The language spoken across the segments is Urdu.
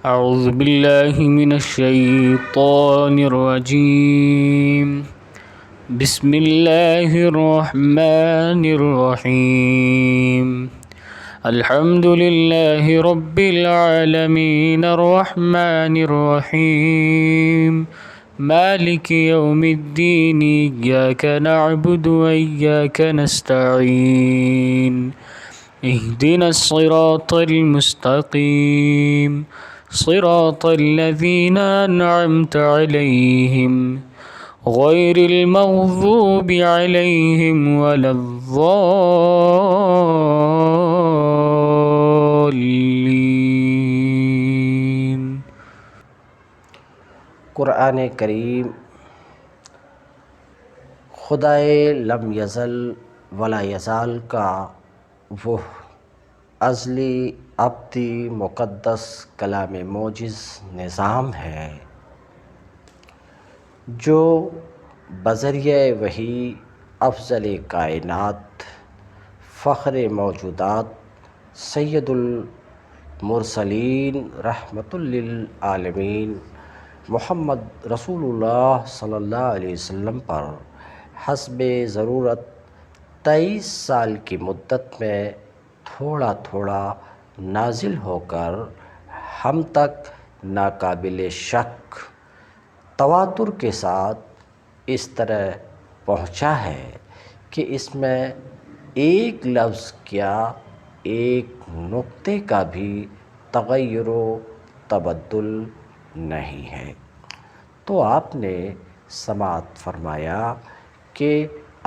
أعوذ بالله من الشيطان الرجيم. بسم الله الرحمن الرحيم. الحمد لله رب العالمين الرحمن الرحيم مالك يوم الدين إياك نعبد وإياك نستعين اهدنا الصراط المستقيم صراط الذين أنعمت عليهم غير المغضوب عليهم ولا الضالين. قرآن کریم خدائے لم یزل ولا یزال کا وہ ازلی ابدی مقدس کلام موجز نظام ہے جو بذریعہ وحی افضل کائنات فخر موجودات سید المرسلین رحمت للعالمین محمد رسول اللہ صلی اللہ علیہ وسلم پر حسب ضرورت 23 سال کی مدت میں تھوڑا تھوڑا نازل ہو کر ہم تک ناقابل شک تواتر کے ساتھ اس طرح پہنچا ہے کہ اس میں ایک لفظ کیا ایک نقطے کا بھی تغیر و تبدل نہیں ہے۔ تو آپ نے سماعت فرمایا کہ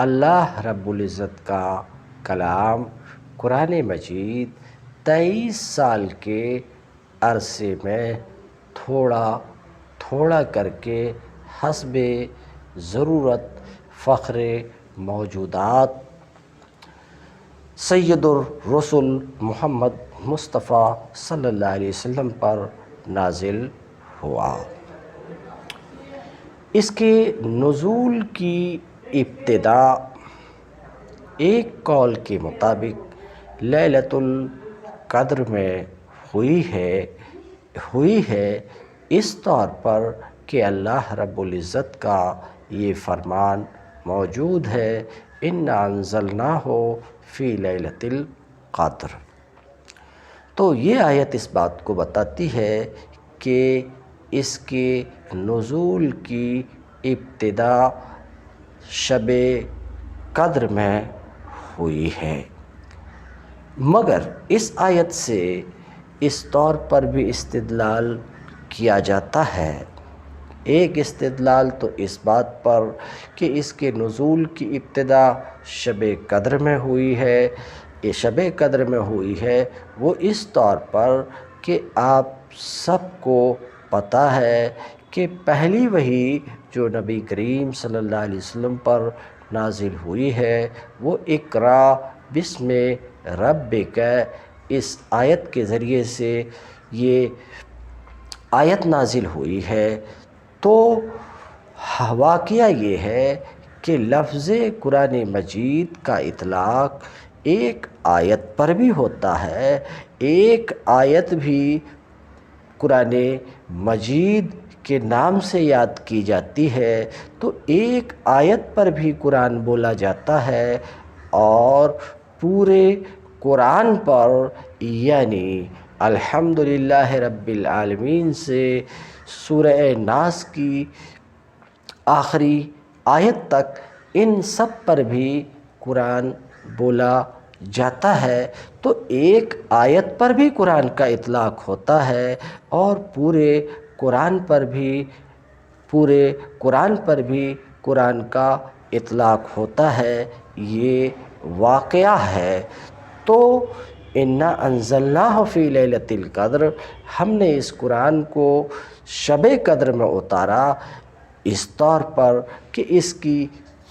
اللہ رب العزت کا کلام قرآن مجید 23 سال کے عرصے میں تھوڑا تھوڑا کر کے حسب ضرورت فخر موجودات سید الرسل محمد مصطفیٰ صلی اللہ علیہ وسلم پر نازل ہوا۔ اس کے نزول کی ابتدا ایک قول کے مطابق لیلۃ القدر میں ہوئی ہے اس طور پر کہ اللہ رب العزت کا یہ فرمان موجود ہے اِنَّا أَنزَلْنَاهُ فِي لَيْلَةِ الْقَدْرِ۔ تو یہ آیت اس بات کو بتاتی ہے کہ اس کے نزول کی ابتدا شب قدر میں ہوئی ہے، مگر اس آیت سے اس طور پر بھی استدلال کیا جاتا ہے۔ ایک استدلال تو اس بات پر کہ اس کے نزول کی ابتدا شب قدر میں ہوئی ہے، یہ شب قدر میں ہوئی ہے وہ اس طور پر کہ آپ سب کو پتہ ہے کہ پہلی وحی جو نبی کریم صلی اللہ علیہ وسلم پر نازل ہوئی ہے وہ اقرا بسم ربک اس آیت کے ذریعے سے یہ آیت نازل ہوئی ہے۔ تو واقعہ یہ ہے کہ لفظ قرآن مجید کا اطلاق ایک آیت پر بھی ہوتا ہے، ایک آیت بھی قرآن مجید کے نام سے یاد کی جاتی ہے، تو ایک آیت پر بھی قرآن بولا جاتا ہے اور پورے قرآن پر یعنی الحمدللہ رب العالمین سے سورہ ناس کی آخری آیت تک ان سب پر بھی قرآن بولا جاتا ہے۔ تو ایک آیت پر بھی قرآن کا اطلاق ہوتا ہے اور پورے قرآن پر بھی قرآن کا اطلاق ہوتا ہے، یہ واقعہ ہے۔ تو اِنَّا أَنزَلْنَاهُ فِي لَيْلَةِ الْقَدْرِ، ہم نے اس قرآن کو شب قدر میں اتارا اس طور پر کہ اس کی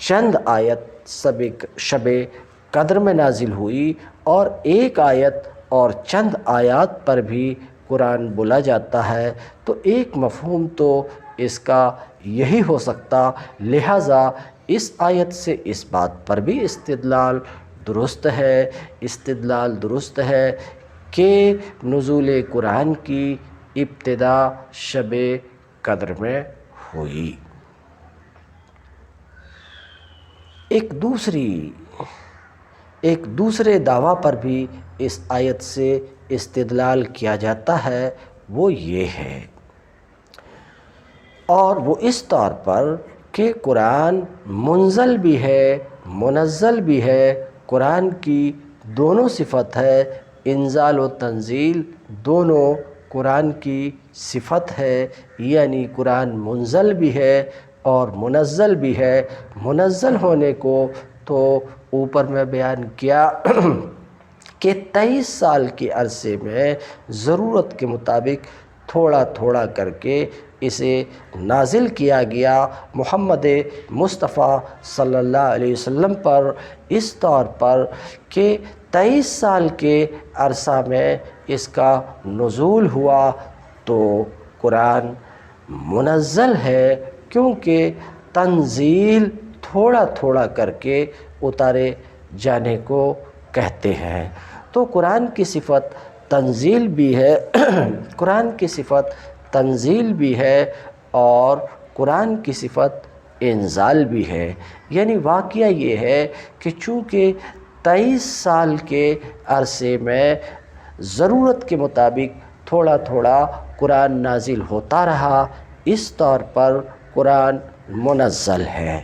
چند آیت شب قدر میں نازل ہوئی اور ایک آیت اور چند آیات پر بھی قرآن بولا جاتا ہے، تو ایک مفہوم تو اس کا یہی ہو سکتا، لہٰذا اس آیت سے اس بات پر بھی استدلال درست ہے کہ نزول قرآن کی ابتدا شب قدر میں ہوئی۔ ایک دوسرے دعویٰ پر بھی اس آیت سے استدلال کیا جاتا ہے، وہ یہ ہے، اور وہ اس طور پر کہ قرآن منزل بھی ہے منزل بھی ہے، قرآن کی دونوں صفت ہے، انزال و تنزیل دونوں قرآن کی صفت ہے، یعنی قرآن منزل بھی ہے اور منزل بھی ہے۔ منزل ہونے کو تو اوپر میں بیان کیا کہ 23 سال کے عرصے میں ضرورت کے مطابق تھوڑا تھوڑا کر کے اسے نازل کیا گیا محمد مصطفیٰ صلی اللہ علیہ وسلم پر، اس طور پر کہ 23 سال کے عرصہ میں اس کا نزول ہوا تو قرآن منزل ہے، کیونکہ تنزیل تھوڑا تھوڑا کر کے اتارے جانے کو کہتے ہیں۔ تو قرآن کی صفت تنزیل بھی ہے قرآن کی صفت تنزیل بھی ہے اور قرآن کی صفت انزال بھی ہے۔ یعنی واقعہ یہ ہے کہ چونکہ 23 سال کے عرصے میں ضرورت کے مطابق تھوڑا تھوڑا قرآن نازل ہوتا رہا، اس طور پر قرآن منزل ہے۔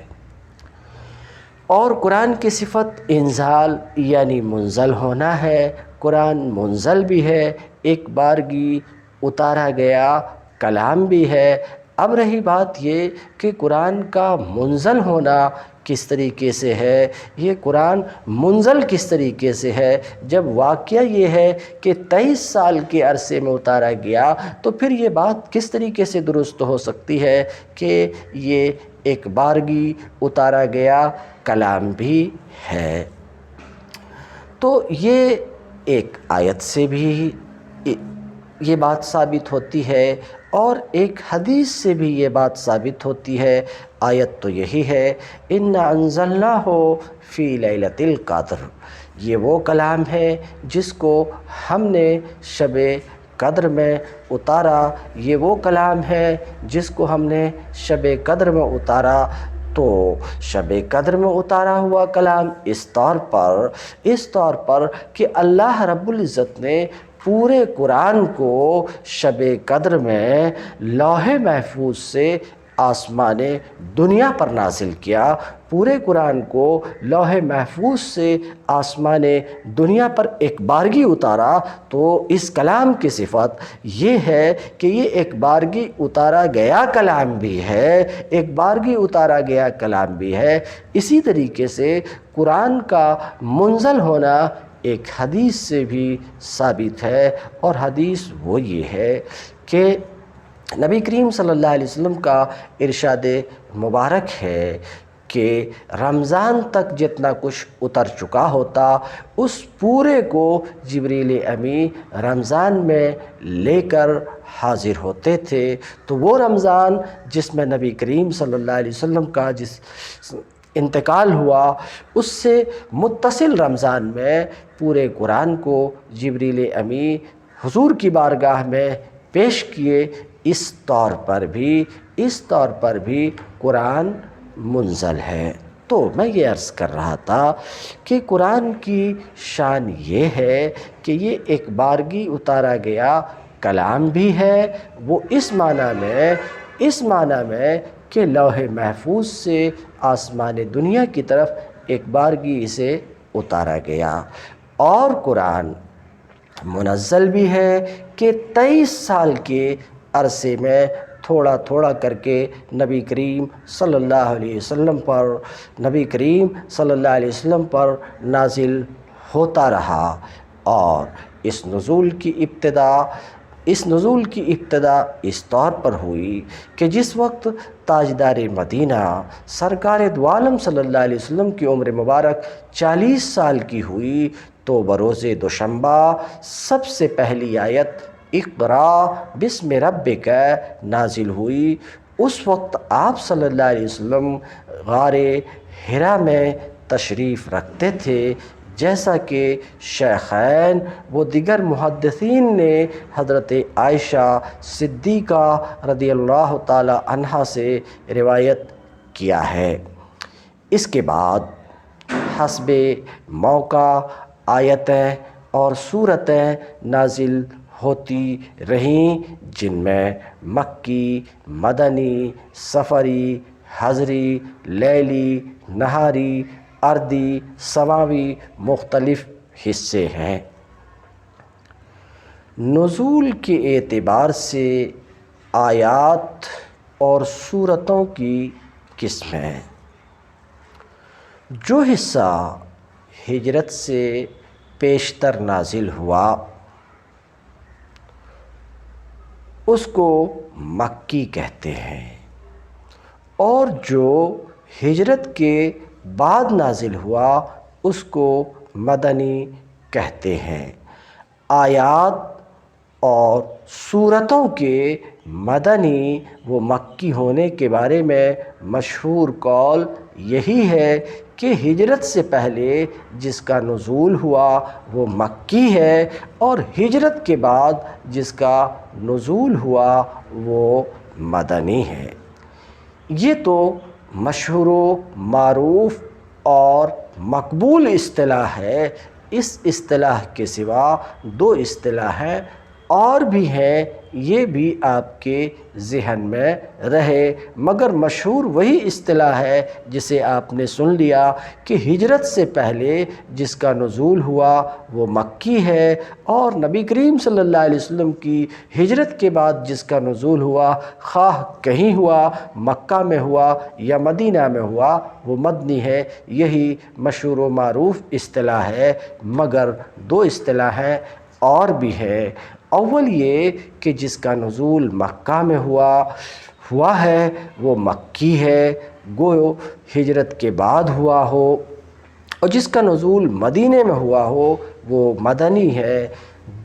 اور قرآن کی صفت انزال یعنی منزل ہونا ہے، قرآن منزل بھی ہے، ایک بارگی اتارا گیا کلام بھی ہے۔ اب رہی بات یہ کہ قرآن کا منزل ہونا کس طریقے سے ہے، یہ قرآن منزل کس طریقے سے ہے، جب واقعہ یہ ہے کہ 23 سال کے عرصے میں اتارا گیا، تو پھر یہ بات کس طریقے سے درست ہو سکتی ہے کہ یہ ایک بارگی اتارا گیا کلام بھی ہے۔ تو یہ ایک آیت سے بھی یہ بات ثابت ہوتی ہے اور ایک حدیث سے بھی یہ بات ثابت ہوتی ہے۔ آیت تو یہی ہے، اِنَّا أَنزَلْنَاهُ فِي لَيْلَةِ الْقَدْرِ، یہ وہ کلام ہے جس کو ہم نے شب قدر میں اتارا، یہ وہ کلام ہے جس کو ہم نے شب قدر میں اتارا۔ تو شب قدر میں اتارا ہوا کلام اس طور پر کہ اللہ رب العزت نے پورے قرآن کو شب قدر میں لوح محفوظ سے آسمان دنیا پر نازل کیا، پورے قرآن کو لوح محفوظ سے آسمان دنیا پر ایک بارگی اتارا۔ تو اس کلام کی صفت یہ ہے کہ یہ ایک بارگی اتارا گیا کلام بھی ہے، ایک بارگی اتارا گیا کلام بھی ہے۔ اسی طریقے سے قرآن کا منزل ہونا ایک حدیث سے بھی ثابت ہے، اور حدیث وہ یہ ہے کہ نبی کریم صلی اللہ علیہ وسلم کا ارشاد مبارک ہے کہ رمضان تک جتنا کچھ اتر چکا ہوتا اس پورے کو جبریل امی رمضان میں لے کر حاضر ہوتے تھے۔ تو وہ رمضان جس میں نبی کریم صلی اللہ علیہ وسلم کا جس انتقال ہوا، اس سے متصل رمضان میں پورے قرآن کو جبریل امی حضور کی بارگاہ میں پیش کیے۔ اس طور پر بھی قرآن منزل ہے۔ تو میں یہ عرض کر رہا تھا کہ قرآن کی شان یہ ہے کہ یہ ایک بارگی اتارا گیا کلام بھی ہے، وہ اس معنی میں کہ لوح محفوظ سے آسمان دنیا کی طرف ایک بارگی اسے اتارا گیا، اور قرآن منزل بھی ہے کہ 23 سال کے عرصے میں تھوڑا تھوڑا کر کے نبی کریم صلی اللہ علیہ وسلم پر نازل ہوتا رہا۔ اور اس نزول کی ابتدا اس طور پر ہوئی کہ جس وقت تاجدار مدینہ سرکار دو عالم صلی اللہ علیہ وسلم کی عمر مبارک 40 سال کی ہوئی، تو بروز دوشنبہ سب سے پہلی آیت اقرا بسم ربک نازل ہوئی۔ اس وقت آپ صلی اللہ علیہ وسلم غار حرا میں تشریف رکھتے تھے، جیسا کہ شیخین و دیگر محدثین نے حضرت عائشہ صدیقہ رضی اللہ تعالی عنہا سے روایت کیا ہے۔ اس کے بعد حسب موقع آیتیں اور سورتیں نازل ہوتی رہیں، جن میں مکی، مدنی، سفری، حضری، لیلی، نہاری، اردی، سماوی مختلف حصے ہیں۔ نزول کے اعتبار سے آیات اور سورتوں کی قسمیں: جو حصہ ہجرت سے پیشتر نازل ہوا اس کو مکی کہتے ہیں، اور جو ہجرت کے بعد نازل ہوا اس کو مدنی کہتے ہیں۔ آیات اور سورتوں کے مدنی و مکی ہونے کے بارے میں مشہور قول یہی ہے کہ ہجرت سے پہلے جس کا نزول ہوا وہ مکی ہے، اور ہجرت کے بعد جس کا نزول ہوا وہ مدنی ہے۔ یہ تو مشہور و معروف اور مقبول اصطلاح ہے۔ اس اصطلاح کے سوا دو اصطلاحیں اور بھی ہیں، یہ بھی آپ کے ذہن میں رہے، مگر مشہور وہی اصطلاح ہے جسے آپ نے سن لیا کہ ہجرت سے پہلے جس کا نزول ہوا وہ مکی ہے، اور نبی کریم صلی اللہ علیہ وسلم کی ہجرت کے بعد جس کا نزول ہوا، خواہ کہیں ہوا، مکہ میں ہوا یا مدینہ میں ہوا، وہ مدنی ہے۔ یہی مشہور و معروف اصطلاح ہے، مگر دو اصطلاحیں اور بھی ہیں۔ اول یہ کہ جس کا نزول مکہ میں ہوا ہے وہ مکی ہے، گو ہجرت کے بعد ہوا ہو، اور جس کا نزول مدینے میں ہوا ہو وہ مدنی ہے۔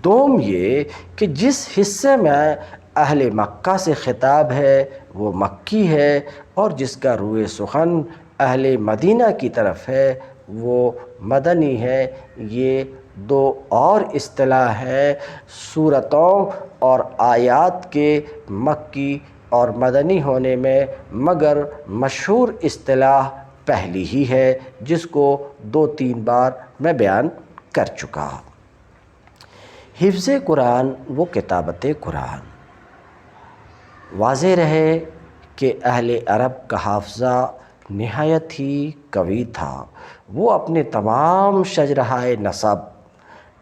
دوم یہ کہ جس حصے میں اہل مکہ سے خطاب ہے وہ مکی ہے، اور جس کا روئے سخن اہل مدینہ کی طرف ہے وہ مدنی ہے۔ یہ دو اور اصطلاح ہیں سورتوں اور آیات کے مکی اور مدنی ہونے میں، مگر مشہور اصطلاح پہلی ہی ہے جس کو 2-3 بار میں بیان کر چکا۔ حفظ قرآن و کتابت قرآن: واضح رہے کہ اہل عرب کا حافظہ نہایت ہی قوی تھا۔ وہ اپنے تمام شجرہائے نسب،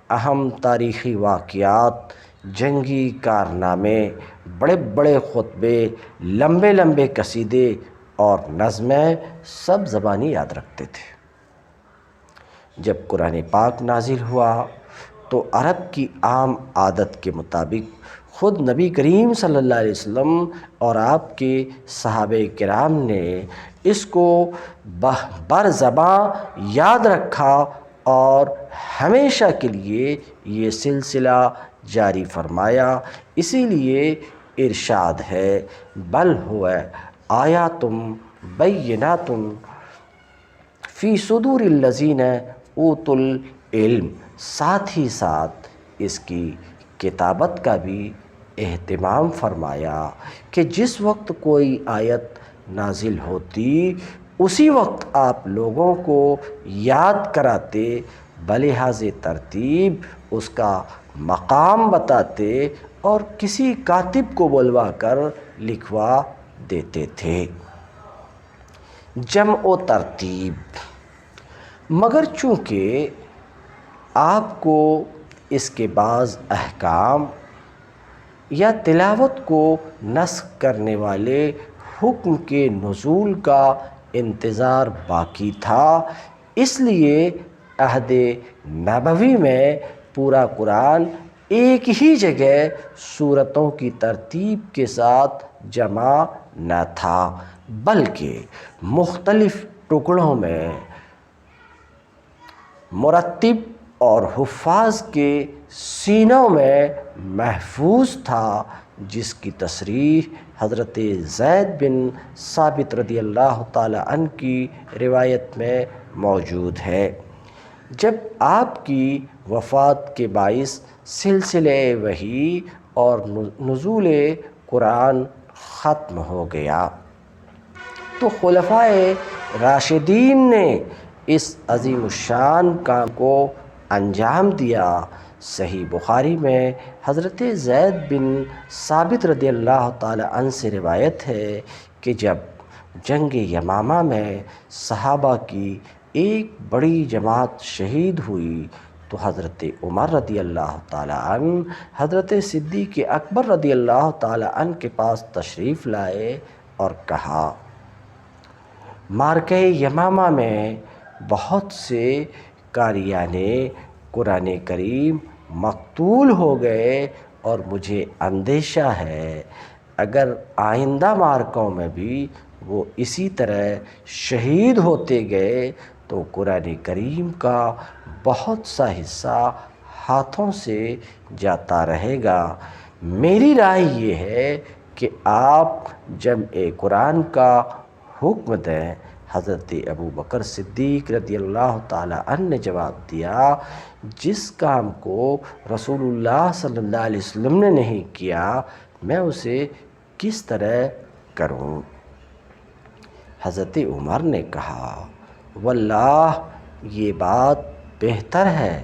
اہم تاریخی واقعات، جنگی کارنامے، بڑے بڑے خطبے، لمبے لمبے قصیدے اور نظمیں سب زبانی یاد رکھتے تھے۔ جب قرآن پاک نازل ہوا تو عرب کی عام عادت کے مطابق خود نبی کریم صلی اللہ علیہ وسلم اور آپ کے صحابہ کرام نے اس کو برزباں یاد رکھا، اور ہمیشہ کے لیے یہ سلسلہ جاری فرمایا۔ اسی لیے ارشاد ہے بل هو آیات بینات فی صدور الذین اوتوا العلم۔ ساتھ ہی ساتھ اس کی کتابت کا بھی اہتمام فرمایا کہ جس وقت کوئی آیت نازل ہوتی اسی وقت آپ لوگوں کو یاد کراتے، بلحاظ ترتیب اس کا مقام بتاتے اور کسی کاتب کو بلوا کر لکھوا دیتے تھے۔ جمع و ترتیب: مگر چونکہ آپ کو اس کے بعض احکام یا تلاوت کو نسخ کرنے والے حکم کے نزول کا انتظار باقی تھا، اس لیے عہد نبوی میں پورا قرآن ایک ہی جگہ سورتوں کی ترتیب کے ساتھ جمع نہ تھا، بلکہ مختلف ٹکڑوں میں مرتب اور حفاظ کے سینوں میں محفوظ تھا، جس کی تصریح حضرت زید بن ثابت رضی اللہ تعالی عنہ کی روایت میں موجود ہے۔ جب آپ کی وفات کے باعث سلسلے وحی اور نزول قرآن ختم ہو گیا تو خلفائے راشدین نے اس عظیم الشان کام کو انجام دیا۔ صحیح بخاری میں حضرت زید بن ثابت رضی اللہ تعالی عنہ سے روایت ہے کہ جب جنگ یمامہ میں صحابہ کی ایک بڑی جماعت شہید ہوئی تو حضرت عمر رضی اللہ تعالی عنہ حضرت صدیق اکبر رضی اللہ تعالی عنہ کے پاس تشریف لائے اور کہا، معرکہ یمامہ میں بہت سے قاریان قرآن کریم مقتول ہو گئے اور مجھے اندیشہ ہے اگر آئندہ معرکوں میں بھی وہ اسی طرح شہید ہوتے گئے تو قرآن کریم کا بہت سا حصہ ہاتھوں سے جاتا رہے گا۔ میری رائے یہ ہے کہ آپ جمع قرآن کا حکم دیں۔ حضرت ابو بکر صدیق رضی اللہ تعالی عنہ نے جواب دیا، جس کام کو رسول اللہ صلی اللہ علیہ وسلم نے نہیں کیا میں اسے کس طرح کروں؟ حضرت عمر نے کہا، واللہ یہ بات بہتر ہے،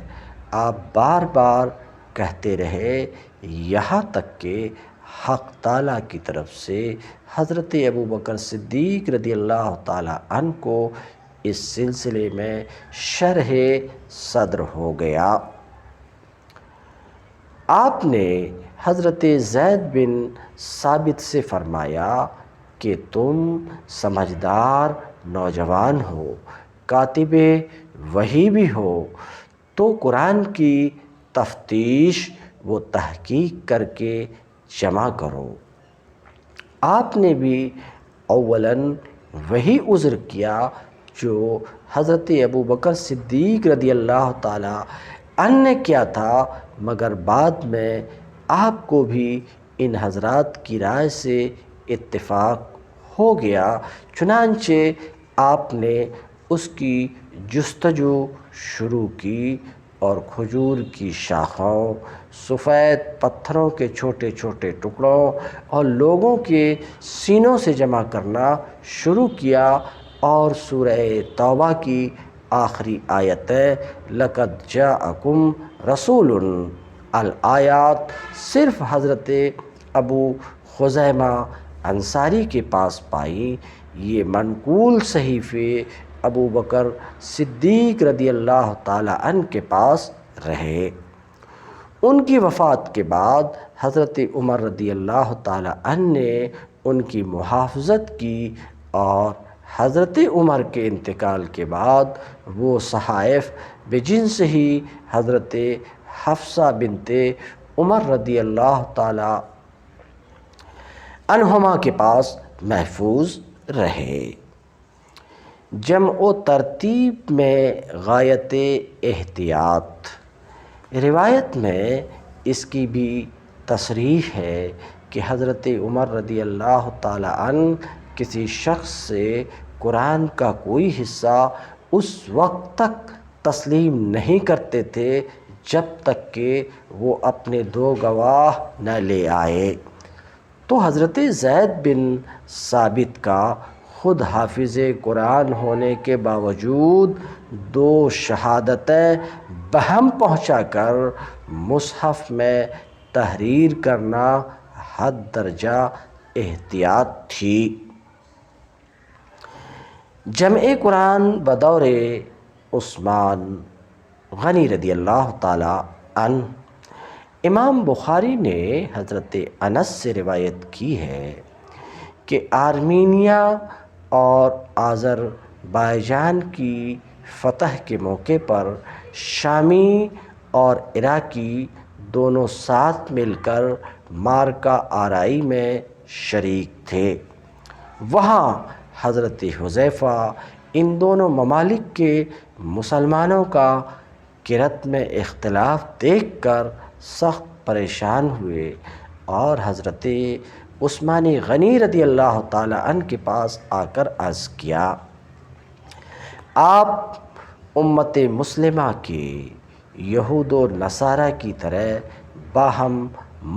آپ بار بار کہتے رہے یہاں تک کہ حق تعالیٰ کی طرف سے حضرت ابو بکر صدیق رضی اللہ تعالی عنہ کو اس سلسلے میں شرح صدر ہو گیا۔ آپ نے حضرت زید بن ثابت سے فرمایا کہ تم سمجھدار نوجوان ہو، کاتب وحی بھی ہو، تو قرآن کی تفتیش و تحقیق کر کے جمع کرو۔ آپ نے بھی اولاً وہی عذر کیا جو حضرت ابو بکر صدیق رضی اللہ تعالی عنہ نے کیا تھا، مگر بعد میں آپ کو بھی ان حضرات کی رائے سے اتفاق ہو گیا، چنانچہ آپ نے اس کی جستجو شروع کی اور کھجور کی شاخوں، سفید پتھروں کے چھوٹے چھوٹے ٹکڑوں اور لوگوں کے سینوں سے جمع کرنا شروع کیا اور سورہ توبہ کی آخری آیتیں لَقَدْ جَاءَكُمْ رَسُولٌ الآیات صرف حضرت ابو خزیمہ انصاری کے پاس پائیں۔ یہ منقول صحیفے ابو بکر صدیق رضی اللہ تعالی عنہ کے پاس رہے۔ ان کی وفات کے بعد حضرت عمر رضی اللہ تعالی عنہ نے ان کی محافظت کی اور حضرت عمر کے انتقال کے بعد وہ صحائف بجنس ہی حضرت حفصہ بنت عمر رضی اللہ تعالی عنہما کے پاس محفوظ رہے۔ جمع و ترتیب میں غایت احتیاط، روایت میں اس کی بھی تصریح ہے کہ حضرت عمر رضی اللہ تعالی عنہ کسی شخص سے قرآن کا کوئی حصہ اس وقت تک تسلیم نہیں کرتے تھے جب تک کہ وہ اپنے 2 گواہ نہ لے آئے۔ تو حضرت زید بن ثابت کا خود حافظ قرآن ہونے کے باوجود 2 شہادتیں بہم پہنچا کر مصحف میں تحریر کرنا حد درجہ احتیاط تھی۔ جمع قرآن بدور عثمان غنی رضی اللہ تعالی عنہ، امام بخاری نے حضرت انس سے روایت کی ہے کہ آرمینیا اور آذربائیجان کی فتح کے موقع پر شامی اور عراقی دونوں ساتھ مل کر معرکہ آرائی میں شریک تھے۔ وہاں حضرت حذیفہ ان دونوں ممالک کے مسلمانوں کا کرت میں اختلاف دیکھ کر سخت پریشان ہوئے اور حضرت عثمان غنی رضی اللہ تعالی عنہ کے پاس آ کر عرض کیا، آپ امت مسلمہ کے یہود و نصارہ کی طرح باہم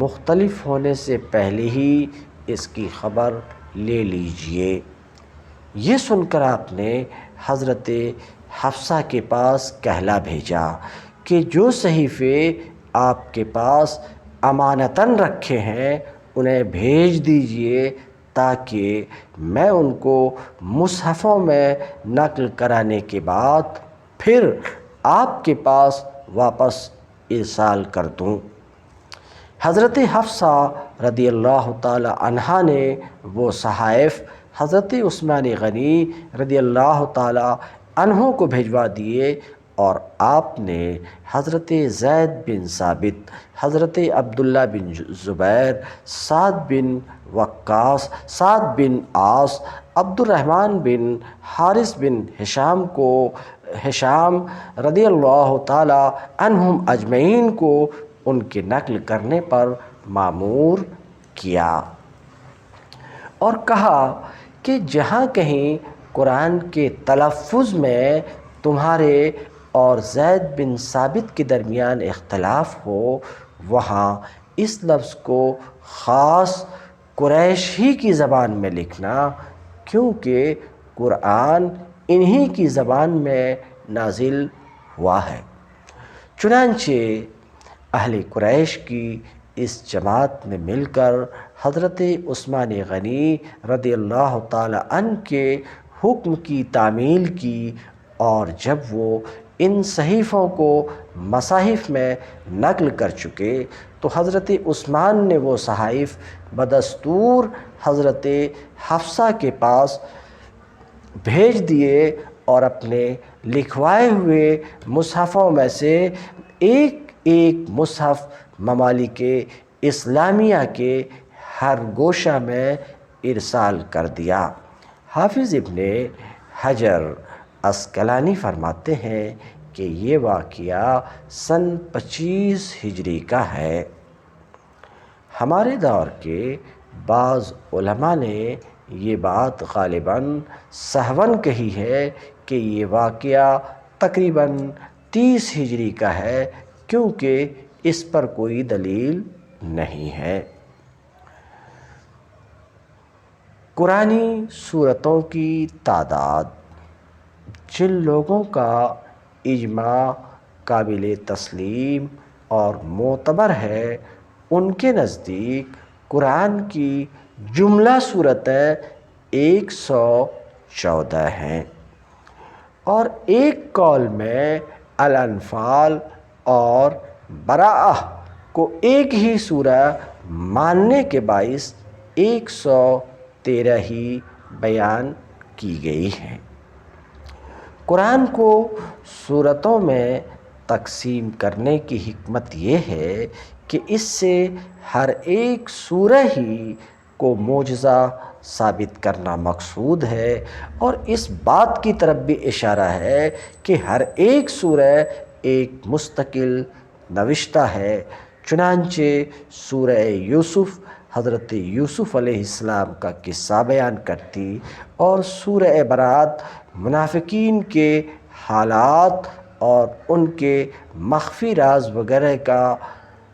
مختلف ہونے سے پہلے ہی اس کی خبر لے لیجئے۔ یہ سن کر آپ نے حضرت حفصہ کے پاس کہلا بھیجا کہ جو صحیفے آپ کے پاس امانتاً رکھے ہیں انہیں بھیج دیجئے تاکہ میں ان کو مصحفوں میں نقل کرانے کے بعد پھر آپ کے پاس واپس ارسال کر دوں۔ حضرت حفصہ رضی اللہ تعالی عنہا نے وہ صحائف حضرت عثمان غنی رضی اللہ تعالی عنہ کو بھیجوا دیے اور آپ نے حضرت زید بن ثابت، حضرت عبداللہ بن زبیر، سعد بن وقاص، سعد بن عاص، عبد الرحمن بن حارث بن ہشام رضی اللہ تعالی عنہم اجمعین کو ان کے نقل کرنے پر مامور کیا اور کہا کہ جہاں کہیں قرآن کے تلفظ میں تمہارے اور زید بن ثابت کے درمیان اختلاف ہو وہاں اس لفظ کو خاص قریش ہی کی زبان میں لکھنا، کیونکہ قرآن انہی کی زبان میں نازل ہوا ہے۔ چنانچہ اہل قریش کی اس جماعت نے مل کر حضرت عثمان غنی رضی اللہ تعالی عنہ کے حکم کی تعمیل کی، اور جب وہ ان صحیفوں کو مصاحف میں نقل کر چکے تو حضرت عثمان نے وہ صحائف بدستور حضرت حفصہ کے پاس بھیج دیے اور اپنے لکھوائے ہوئے مصحفوں میں سے ایک ایک مصحف ممالک اسلامیہ کے ہر گوشہ میں ارسال کر دیا۔ حافظ ابن حجر عسقلانی فرماتے ہیں کہ یہ واقعہ سن 25 ہجری کا ہے۔ ہمارے دور کے بعض علماء نے یہ بات غالباً سہواً کہی ہے کہ یہ واقعہ تقریباً 30 ہجری کا ہے، کیونکہ اس پر کوئی دلیل نہیں ہے۔ قرآنی سورتوں کی تعداد۔ جن لوگوں کا اجماع قابل تسلیم اور معتبر ہے ان کے نزدیک قرآن کی جملہ سورتیں 114 ہیں، اور ایک قول میں الانفال اور براءہ کو ایک ہی سورہ ماننے کے باعث 113 ہی بیان کی گئی ہیں۔ قرآن کو سورتوں میں تقسیم کرنے کی حکمت یہ ہے کہ اس سے ہر ایک سورہ ہی کو معجزہ ثابت کرنا مقصود ہے، اور اس بات کی طرف بھی اشارہ ہے کہ ہر ایک سورہ ایک مستقل نوشتہ ہے۔ چنانچہ سورہ یوسف حضرت یوسف علیہ السلام کا قصہ بیان کرتی اور سورہ برات منافقین کے حالات اور ان کے مخفی راز وغیرہ کا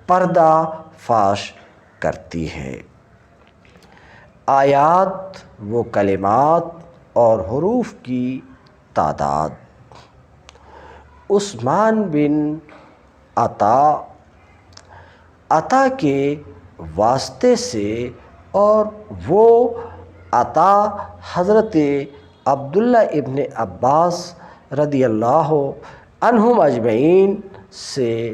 پردہ فاش کرتی ہے۔ آیات و کلمات اور حروف کی تعداد۔ عثمان بن عطا کے واسطے سے، اور وہ عطا حضرت عبداللہ ابن عباس رضی اللہ عنہم اجمعین سے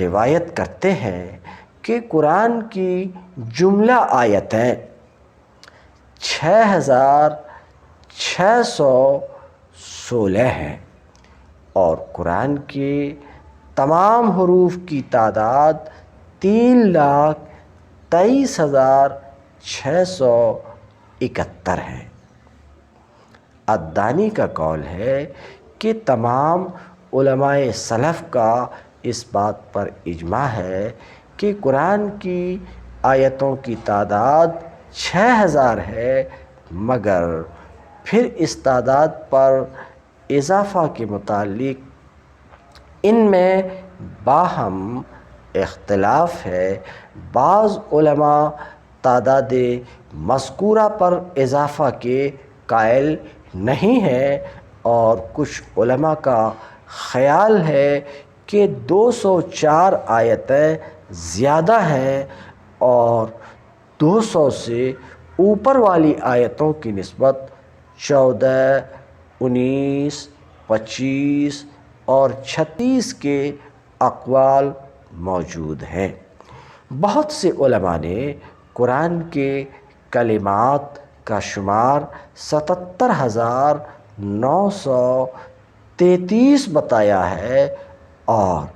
روایت کرتے ہیں کہ قرآن کی جملہ آیتیں 6616 ہیں، اور قرآن کے تمام حروف کی تعداد 3,23,671 ہے۔ الدانی کا قول ہے کہ تمام علماء سلف کا اس بات پر اجماع ہے کہ قرآن کی آیتوں کی تعداد 6000 ہے، مگر پھر اس تعداد پر اضافہ کے متعلق ان میں باہم اختلاف ہے۔ بعض علماء تعداد مذکورہ پر اضافہ کے قائل نہیں ہیں اور کچھ علماء کا خیال ہے کہ 204 آیتیں زیادہ ہیں اور 200 سے اوپر والی آیتوں کی نسبت 14، 19، 25 اور 36 کے اقوال موجود ہیں۔ بہت سے علماء نے قرآن کے کلمات کا شمار 77,933 بتایا ہے اور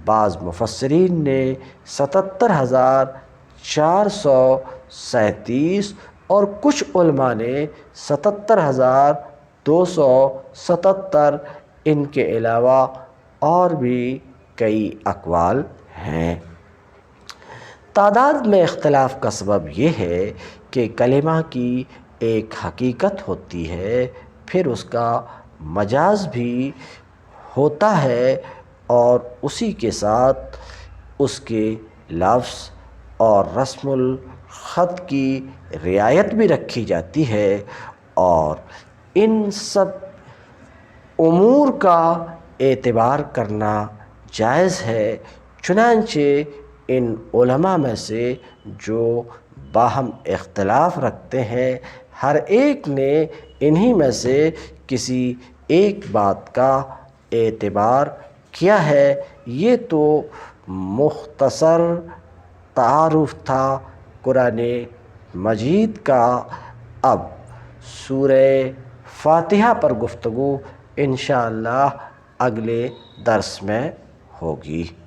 بعض مفسرین نے 77,437 اور کچھ علماء نے 77,277۔ ان کے علاوہ اور بھی کئی اقوال ہیں۔ تعداد میں اختلاف کا سبب یہ ہے کہ کلمہ کی ایک حقیقت ہوتی ہے، پھر اس کا مجاز بھی ہوتا ہے اور اسی کے ساتھ اس کے لفظ اور رسم الخط کی رعایت بھی رکھی جاتی ہے اور ان سب امور کا اعتبار کرنا جائز ہے۔ چنانچہ ان علماء میں سے جو باہم اختلاف رکھتے ہیں، ہر ایک نے انہی میں سے کسی ایک بات کا اعتبار کیا ہے۔ یہ تو مختصر تعارف تھا قرآن مجید کا۔ اب سورہ فاتحہ پر گفتگو انشاءاللہ اگلے درس میں ہوگی۔